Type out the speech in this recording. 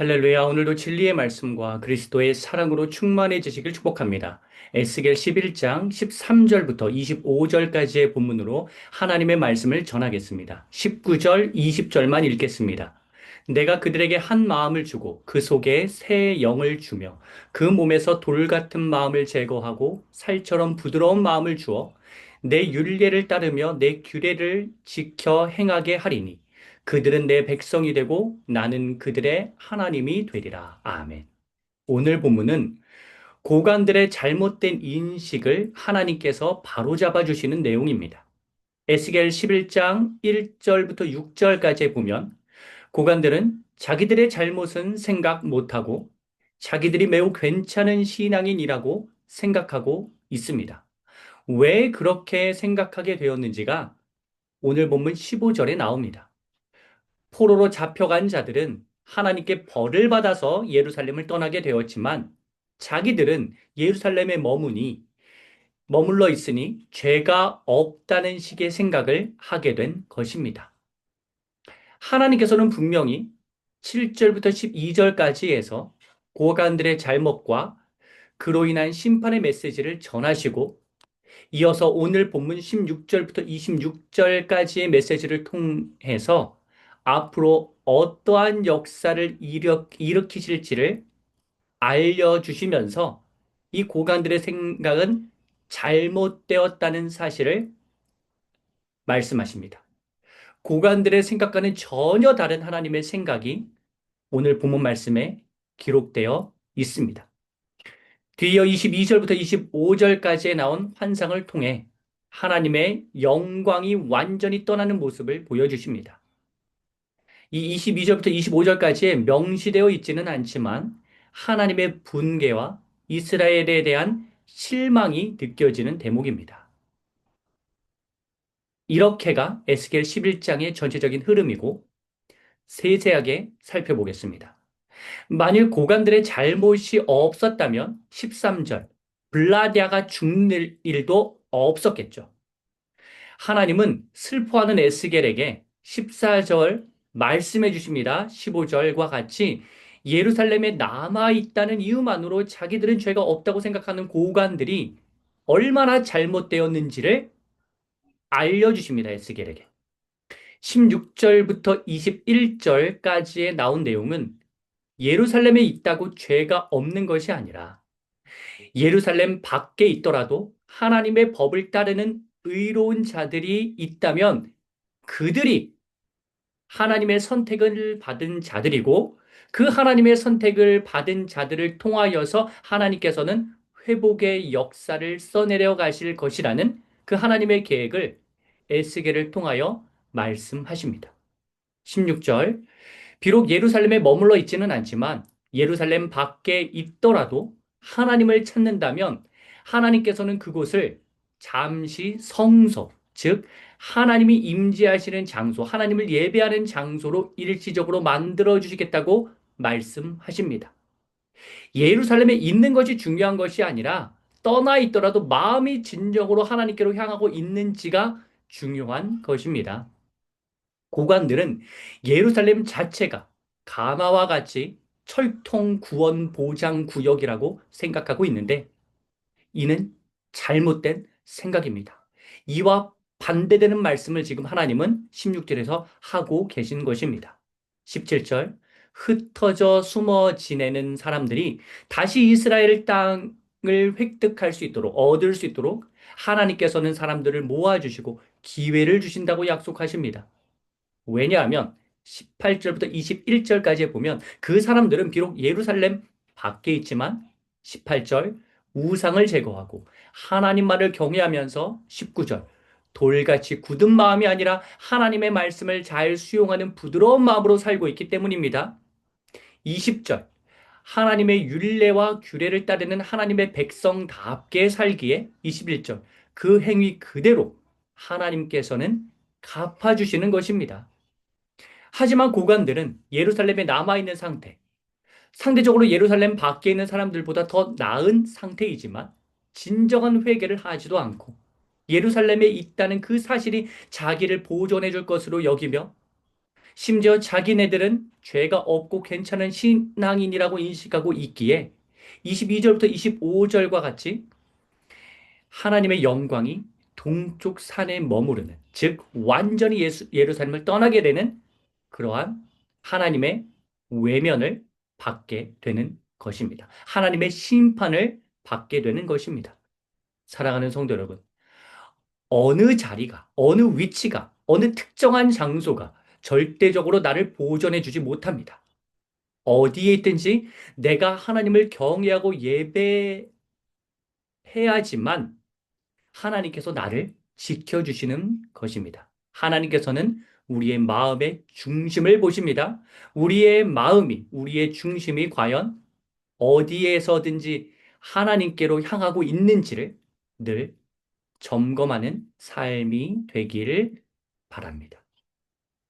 할렐루야, 오늘도 진리의 말씀과 그리스도의 사랑으로 충만해지시길 축복합니다. 에스겔 11장 13절부터 25절까지의 본문으로 하나님의 말씀을 전하겠습니다. 19절, 20절만 읽겠습니다. 내가 그들에게 한 마음을 주고 그 속에 새 영을 주며 그 몸에서 돌 같은 마음을 제거하고 살처럼 부드러운 마음을 주어 내 율례를 따르며 내 규례를 지켜 행하게 하리니 그들은 내 백성이 되고 나는 그들의 하나님이 되리라. 아멘. 오늘 본문은 고관들의 잘못된 인식을 하나님께서 바로잡아 주시는 내용입니다. 에스겔 11장 1절부터 6절까지 보면 고관들은 자기들의 잘못은 생각 못하고 자기들이 매우 괜찮은 신앙인이라고 생각하고 있습니다. 왜 그렇게 생각하게 되었는지가 오늘 본문 15절에 나옵니다. 포로로 잡혀간 자들은 하나님께 벌을 받아서 예루살렘을 떠나게 되었지만 자기들은 예루살렘에 머물러 있으니 죄가 없다는 식의 생각을 하게 된 것입니다. 하나님께서는 분명히 7절부터 12절까지에서 고관들의 잘못과 그로 인한 심판의 메시지를 전하시고 이어서 오늘 본문 16절부터 26절까지의 메시지를 통해서 앞으로 어떠한 역사를 일으키실지를 알려주시면서 이 고관들의 생각은 잘못되었다는 사실을 말씀하십니다. 고관들의 생각과는 전혀 다른 하나님의 생각이 오늘 본문 말씀에 기록되어 있습니다. 뒤이어 22절부터 25절까지에 나온 환상을 통해 하나님의 영광이 완전히 떠나는 모습을 보여주십니다. 이 22절부터 25절까지에 명시되어 있지는 않지만 하나님의 분개와 이스라엘에 대한 실망이 느껴지는 대목입니다. 이렇게가 에스겔 11장의 전체적인 흐름이고 세세하게 살펴보겠습니다. 만일 고관들의 잘못이 없었다면 13절 블라디아가 죽는 일도 없었겠죠. 하나님은 슬퍼하는 에스겔에게 14절 말씀해 주십니다. 15절과 같이 예루살렘에 남아있다는 이유만으로 자기들은 죄가 없다고 생각하는 고관들이 얼마나 잘못되었는지를 알려주십니다. 에스겔에게. 16절부터 21절까지에 나온 내용은 예루살렘에 있다고 죄가 없는 것이 아니라 예루살렘 밖에 있더라도 하나님의 법을 따르는 의로운 자들이 있다면 그들이 하나님의 선택을 받은 자들이고 그 하나님의 선택을 받은 자들을 통하여서 하나님께서는 회복의 역사를 써내려 가실 것이라는 그 하나님의 계획을 에스겔을 통하여 말씀하십니다. 16절 비록 예루살렘에 머물러 있지는 않지만 예루살렘 밖에 있더라도 하나님을 찾는다면 하나님께서는 그곳을 잠시 성소, 즉 하나님이 임재하시는 장소, 하나님을 예배하는 장소로 일시적으로 만들어 주시겠다고 말씀하십니다. 예루살렘에 있는 것이 중요한 것이 아니라 떠나 있더라도 마음이 진정으로 하나님께로 향하고 있는지가 중요한 것입니다. 고관들은 예루살렘 자체가 가나와 같이 철통 구원 보장 구역이라고 생각하고 있는데 이는 잘못된 생각입니다. 이와 반대되는 말씀을 지금 하나님은 16절에서 하고 계신 것입니다. 17절 흩어져 숨어 지내는 사람들이 다시 이스라엘 땅을 획득할 수 있도록 얻을 수 있도록 하나님께서는 사람들을 모아주시고 기회를 주신다고 약속하십니다. 왜냐하면 18절부터 21절까지 보면 그 사람들은 비록 예루살렘 밖에 있지만 18절 우상을 제거하고 하나님 말을 경외하면서 19절 돌같이 굳은 마음이 아니라 하나님의 말씀을 잘 수용하는 부드러운 마음으로 살고 있기 때문입니다. 20절 하나님의 율례와 규례를 따르는 하나님의 백성답게 살기에 21절 그 행위 그대로 하나님께서는 갚아주시는 것입니다. 하지만 고관들은 예루살렘에 남아있는 상태, 상대적으로 예루살렘 밖에 있는 사람들보다 더 나은 상태이지만 진정한 회개를 하지도 않고 예루살렘에 있다는 그 사실이 자기를 보존해 줄 것으로 여기며 심지어 자기네들은 죄가 없고 괜찮은 신앙인이라고 인식하고 있기에 22절부터 25절과 같이 하나님의 영광이 동쪽 산에 머무르는, 즉 완전히 예루살렘을 떠나게 되는 그러한 하나님의 외면을 받게 되는 것입니다. 하나님의 심판을 받게 되는 것입니다. 사랑하는 성도 여러분, 어느 자리가, 어느 위치가, 어느 특정한 장소가 절대적으로 나를 보존해 주지 못합니다. 어디에 있든지 내가 하나님을 경외하고 예배해야지만 하나님께서 나를 지켜주시는 것입니다. 하나님께서는 우리의 마음의 중심을 보십니다. 우리의 마음이, 우리의 중심이 과연 어디에서든지 하나님께로 향하고 있는지를 늘 점검하는 삶이 되기를 바랍니다.